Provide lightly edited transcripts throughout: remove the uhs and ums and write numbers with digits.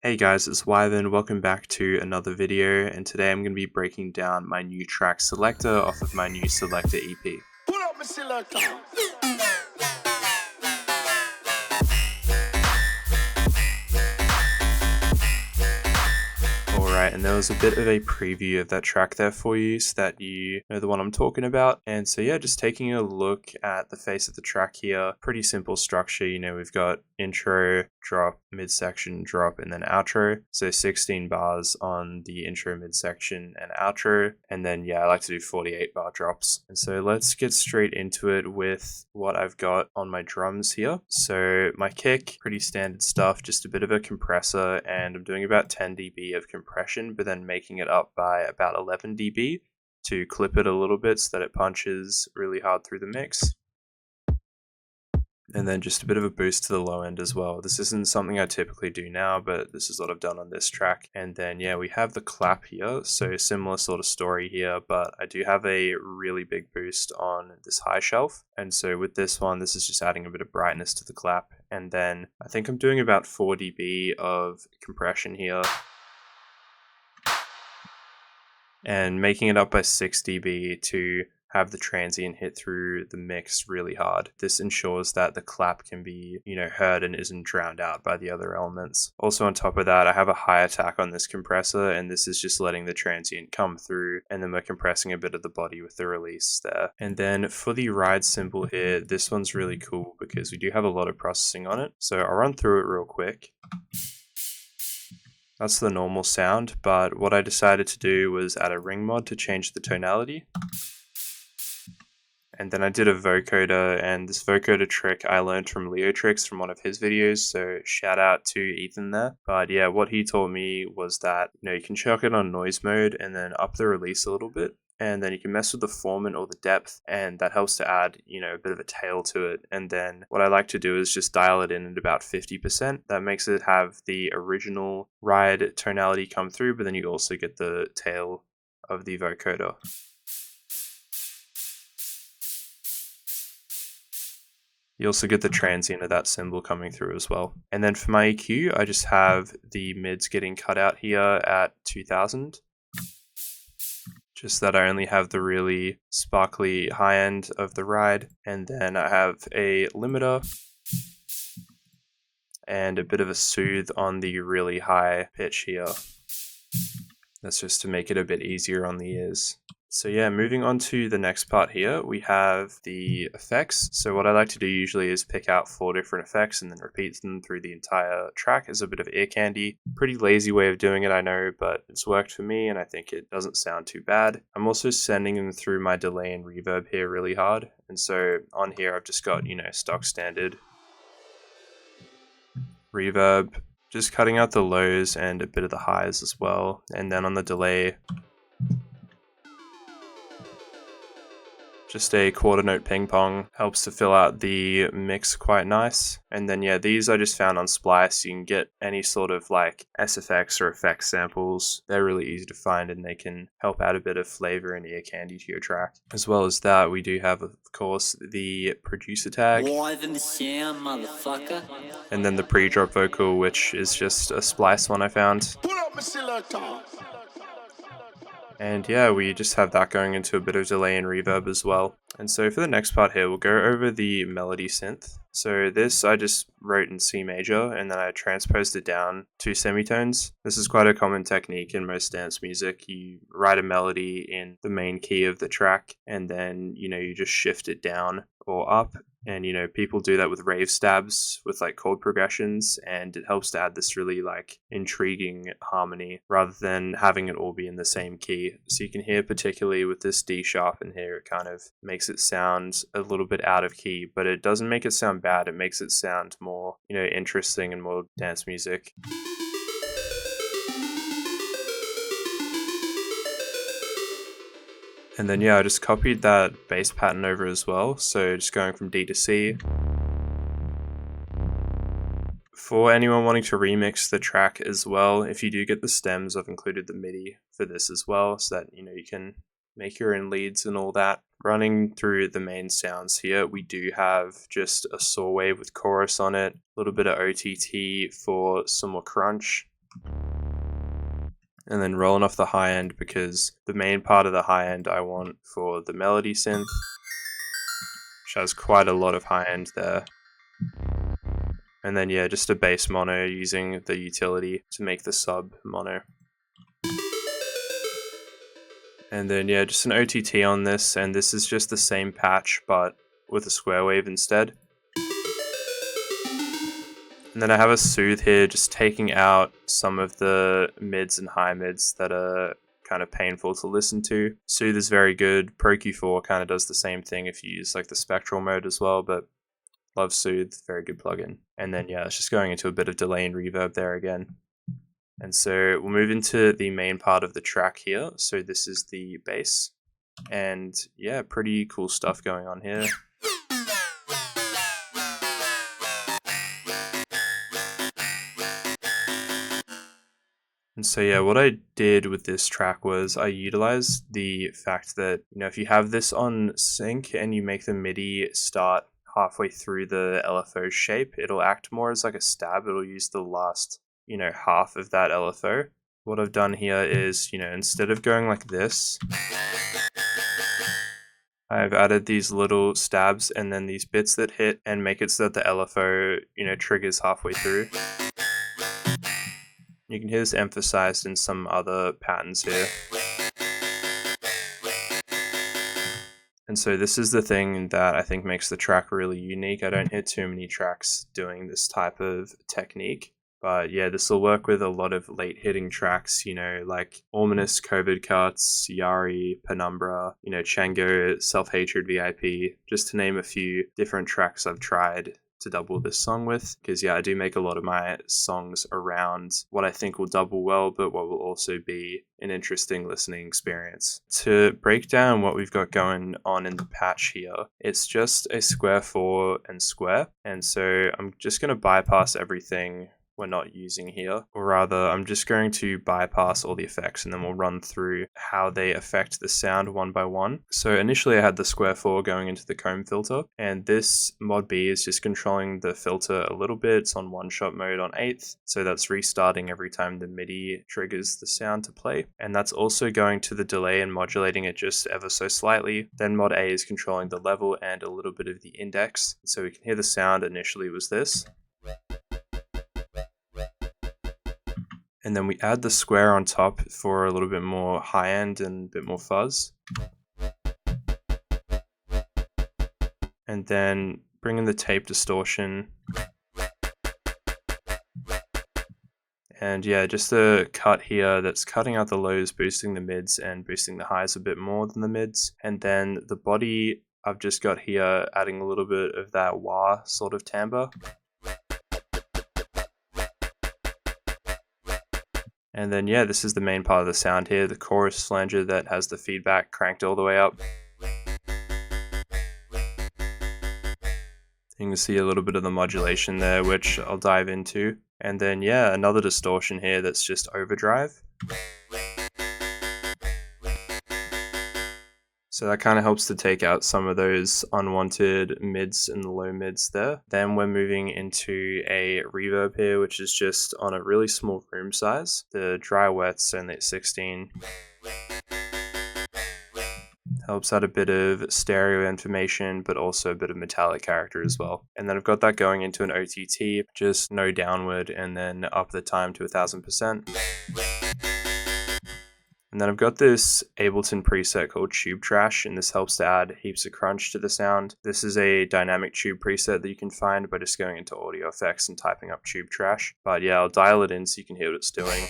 Hey guys, it's WYVERN. Welcome back to another video, and today I'm going to be breaking down my new track SELECTA off of my new SELECTA EP. Pull up my SELECTA. Alright, and there was a bit of a preview of that track there for you so that you know the one I'm talking about. And so yeah, just taking a look at the face of the track here, pretty simple structure. You know, we've got intro, drop, midsection, drop, and then outro. So 16 bars on the intro, midsection, and outro. And then yeah, I like to do 48 bar drops. And so let's get straight into it with what I've got on my drums here. So my kick, pretty standard stuff, just a bit of a compressor, and I'm doing about 10 dB of compression, but then making it up by about 11 dB to clip it a little bit so that it punches really hard through the mix. And then just a bit of a boost to the low end as well. This isn't something I typically do now, but this is what I've done on this track. And then yeah, we have the clap here, so similar sort of story here, but I do have a really big boost on this high shelf. And so with this one, this is just adding a bit of brightness to the clap. And then I think I'm doing about 4 dB of compression here, and making it up by 6 dB to have the transient hit through the mix really hard. This ensures that the clap can be, heard and isn't drowned out by the other elements. Also on top of that, I have a high attack on this compressor, and this is just letting the transient come through, and then we're compressing a bit of the body with the release there. And then for the ride cymbal here, this one's really cool because we do have a lot of processing on it. So I'll run through it real quick. That's the normal sound, but what I decided to do was add a ring mod to change the tonality. And then I did a vocoder, and this vocoder trick I learned from Leotrix from one of his videos, so shout out to Ethan there. But yeah, what he taught me was that, you can chuck it on noise mode and then up the release a little bit. And then you can mess with the formant or the depth, and that helps to add, a bit of a tail to it. And then what I like to do is just dial it in at about 50%. That makes it have the original ride tonality come through, but then you also get the tail of the vocoder. You also get the transient of that cymbal coming through as well. And then for my EQ, I just have the mids getting cut out here at 2000. Just that I only have the really sparkly high end of the ride. And then I have a limiter and a bit of a soothe on the really high pitch here. That's just to make it a bit easier on the ears. So yeah, moving on to the next part here, we have the effects. So what I like to do usually is pick out 4 different effects and then repeat them through the entire track as a bit of ear candy. Pretty lazy way of doing it, I know, but it's worked for me and I think it doesn't sound too bad. I'm also sending them through my delay and reverb here really hard. And so on here, I've just got, stock standard reverb, just cutting out the lows and a bit of the highs as well. And then on the delay, just a quarter note ping pong, helps to fill out the mix quite nice. And then yeah, these I just found on Splice. You can get any sort of like SFX or effects samples. They're really easy to find and they can help add a bit of flavor and ear candy to your track. As well as that, we do have, of course, the producer tag. WYVERN the sound, motherfucker. And then the pre-drop vocal, which is just a Splice one I found. Pull up my SELECTA. And yeah, we just have that going into a bit of delay and reverb as well. And so for the next part here, we'll go over the melody synth. So this I just wrote in C major and then I transposed it down 2 semitones. This is quite a common technique in most dance music. You write a melody in the main key of the track and then, you just shift it down or up. And, people do that with rave stabs with like chord progressions, and it helps to add this really like intriguing harmony rather than having it all be in the same key. So you can hear particularly with this D sharp in here, it kind of makes it sound a little bit out of key, but it doesn't make it sound bad. It makes it sound more, interesting and more dance music. And then yeah, I just copied that bass pattern over as well, so just going from D to C. For anyone wanting to remix the track as well, if you do get the stems, I've included the MIDI for this as well, so that you can make your own leads and all that. Running through the main sounds here, we do have just a saw wave with chorus on it, a little bit of OTT for some more crunch, And then rolling off the high end, because the main part of the high end I want for the melody synth, which has quite a lot of high end there. And then yeah, just a bass mono using the utility to make the sub mono. And then yeah, just an OTT on this, and this is just the same patch but with a square wave instead. And then I have a soothe here, just taking out some of the mids and high mids that are kind of painful to listen to. Soothe is very good. Pro Q4 kind of does the same thing if you use like the spectral mode as well, but love Soothe, very good plugin. And then yeah, it's just going into a bit of delay and reverb there again. And so we'll move into the main part of the track here. So this is the bass. And yeah, pretty cool stuff going on here. And so yeah, what I did with this track was I utilized the fact that, you know, if you have this on sync and you make the MIDI start halfway through the LFO shape, it'll act more as like a stab. It'll use the last, you know, half of that LFO. What I've done here is, you know, instead of going like this, I've added these little stabs and then these bits that hit and make it so that the LFO, you know, triggers halfway through. You can hear this emphasized in some other patterns here. And so this is the thing that I think makes the track really unique. I don't hear too many tracks doing this type of technique. But yeah, this will work with a lot of late hitting tracks, you know, like Ominous, COVID Cuts, Yari, Penumbra, you know, Chango, Self Hatred VIP, just to name a few different tracks I've tried to double this song with. Because yeah, I do make a lot of my songs around what I think will double well, but what will also be an interesting listening experience. To break down what we've got going on in the patch here, it's just a square 4 and square. And so I'm just going to bypass everything we're not using here, or rather I'm just going to bypass all the effects and then we'll run through how they affect the sound one by one. So initially I had the square 4 going into the comb filter, and this mod B is just controlling the filter a little bit. It's on one shot mode on 8th, so that's restarting every time the MIDI triggers the sound to play, and that's also going to the delay and modulating it just ever so slightly. Then mod A is controlling the level and a little bit of the index, so we can hear the sound initially was this. And then we add the square on top for a little bit more high end and a bit more fuzz. And then bring in the tape distortion. And yeah, just a cut here that's cutting out the lows, boosting the mids and boosting the highs a bit more than the mids. And then the body I've just got here adding a little bit of that wah sort of timbre. And then yeah, this is the main part of the sound here, the chorus flanger that has the feedback cranked all the way up. You can see a little bit of the modulation there, which I'll dive into. And then yeah, another distortion here that's just overdrive. So that kind of helps to take out some of those unwanted mids and low mids there. Then we're moving into a reverb here, which is just on a really small room size. The dry wet's only at 16. Helps out a bit of stereo information, but also a bit of metallic character as well. And then I've got that going into an OTT, just no downward, and then up the time to 1000%. And then I've got this Ableton preset called Tube Trash, and this helps to add heaps of crunch to the sound. This is a dynamic tube preset that you can find by just going into audio effects and typing up Tube Trash. But yeah, I'll dial it in so you can hear what it's doing.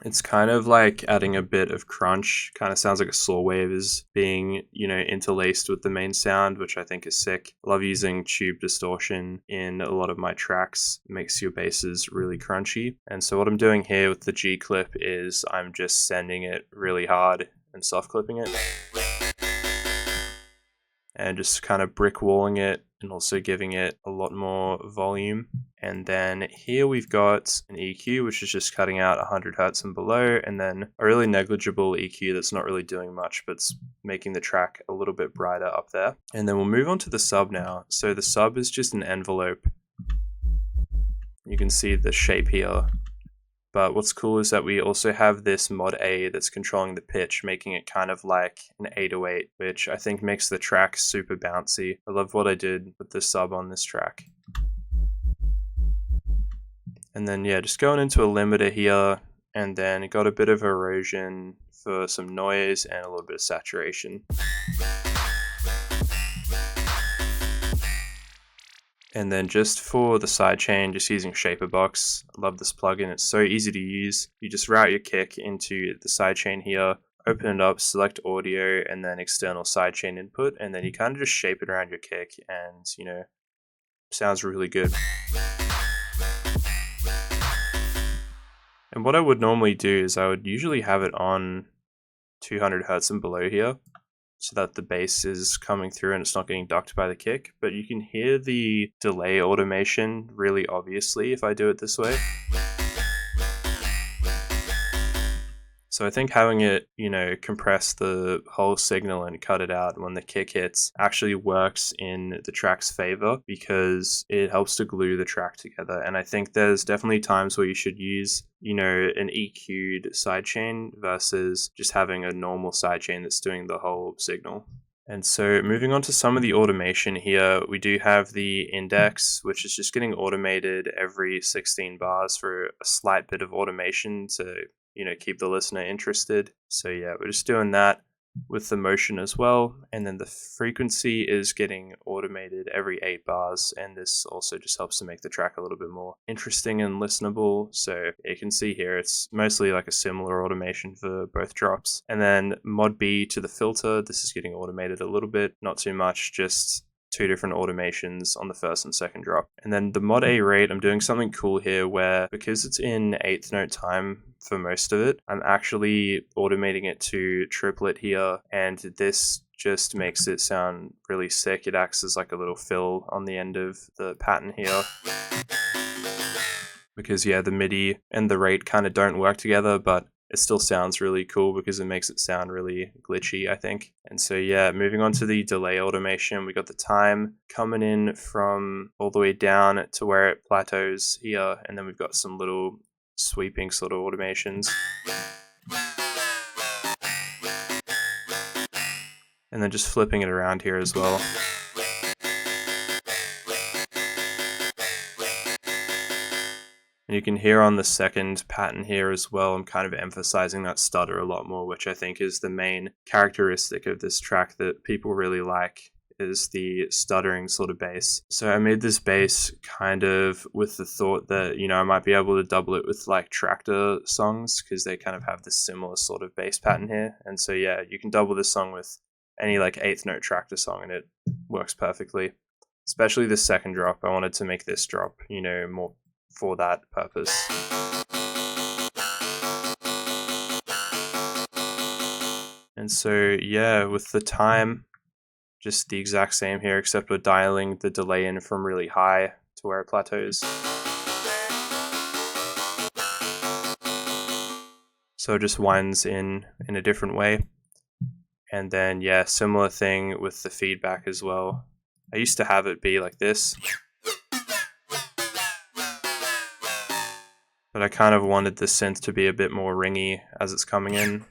It's kind of like adding a bit of crunch, kind of sounds like a saw wave is being, you know, interlaced with the main sound, which I think is sick. I love using tube distortion in a lot of my tracks. It makes your basses really crunchy. And so what I'm doing here with the G clip is I'm just sending it really hard and soft clipping it. And just kind of brick walling it and also giving it a lot more volume. And then here we've got an EQ, which is just cutting out 100 Hz and below, and then a really negligible EQ that's not really doing much, but it's making the track a little bit brighter up there. And then we'll move on to the sub now. So the sub is just an envelope. You can see the shape here. But what's cool is that we also have this mod A that's controlling the pitch, making it kind of like an 808, which I think makes the track super bouncy. I love what I did with the sub on this track. And then yeah, just going into a limiter here, and then got a bit of erosion for some noise and a little bit of saturation. And then just for the sidechain, just using Shaperbox. I love this plugin, it's so easy to use. You just route your kick into the sidechain here, open it up, select audio, and then external sidechain input, and then you kind of just shape it around your kick, and you know, sounds really good. And what I would normally do is I would usually have it on 200 Hz and below here, so that the bass is coming through and it's not getting ducked by the kick. But you can hear the delay automation really obviously if I do it this way. So I think having it, you know, compress the whole signal and cut it out when the kick hits actually works in the track's favor, because it helps to glue the track together. And I think there's definitely times where you should use, you know, an EQ'd sidechain versus just having a normal sidechain that's doing the whole signal. And so moving on to some of the automation here, we do have the index, which is just getting automated every 16 bars for a slight bit of automation to, you know, keep the listener interested. So yeah, we're just doing that with the motion as well. And then the frequency is getting automated every 8 bars. And this also just helps to make the track a little bit more interesting and listenable. So you can see here, it's mostly like a similar automation for both drops. And then mod B to the filter, this is getting automated a little bit, not too much, just 2 different automations on the first and second drop. And then the mod A rate, I'm doing something cool here where, because it's in 8th note time for most of it, I'm actually automating it to triplet here, and this just makes it sound really sick. It acts as like a little fill on the end of the pattern here. Because yeah, the MIDI and the rate kind of don't work together, but it still sounds really cool because it makes it sound really glitchy, I think. And so yeah, moving on to the delay automation, we got the time coming in from all the way down to where it plateaus here, and then we've got some little sweeping sort of automations. And then just flipping it around here as well. And you can hear on the second pattern here as well, I'm kind of emphasizing that stutter a lot more, which I think is the main characteristic of this track that people really like, is the stuttering sort of bass. So I made this bass kind of with the thought that, you know, I might be able to double it with like tractor songs, because they kind of have this similar sort of bass pattern here. And so yeah, you can double this song with any like 8th note tractor song and it works perfectly. Especially the second drop, I wanted to make this drop, you know, more for that purpose. And so yeah, with the time, just the exact same here, except we're dialing the delay in from really high to where it plateaus. So it just winds in a different way. And then yeah, similar thing with the feedback as well. I used to have it be like this, but I kind of wanted the synth to be a bit more ringy as it's coming in.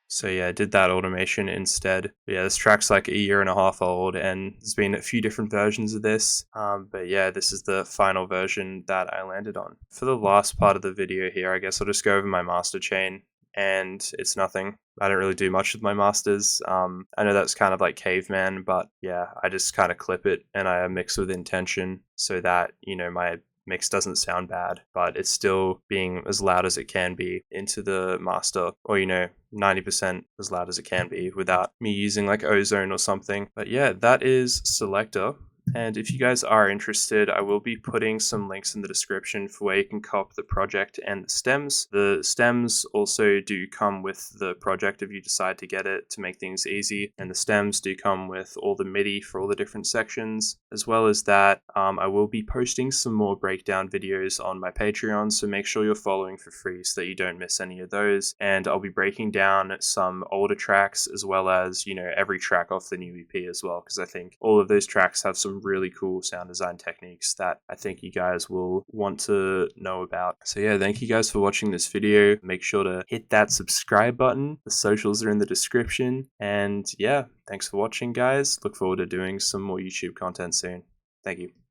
So yeah, I did that automation instead. But yeah, this track's like 1.5 years old, and there's been a few different versions of this. But yeah, this is the final version that I landed on. For the last part of the video here, I guess I'll just go over my master chain. And it's nothing. I don't really do much with my masters. I know that's kind of like caveman, but yeah, I just kind of clip it and I mix with intention so that, you know, my mix doesn't sound bad, but it's still being as loud as it can be into the master, or, you know, 90% as loud as it can be without me using like ozone or something. But yeah, that is SELECTA. And if you guys are interested, I will be putting some links in the description for where you can cop the project and the stems. The stems also do come with the project if you decide to get it to make things easy, and the stems do come with all the MIDI for all the different sections. As well as that, I will be posting some more breakdown videos on my Patreon, so make sure you're following for free so that you don't miss any of those. And I'll be breaking down some older tracks as well as, every track off the new EP as well, because I think all of those tracks have some really cool sound design techniques that I think you guys will want to know about. So yeah, thank you guys for watching this video. Make sure to hit that subscribe button. The socials are in the description. And yeah, thanks for watching, guys. Look forward to doing some more YouTube content soon. Thank you.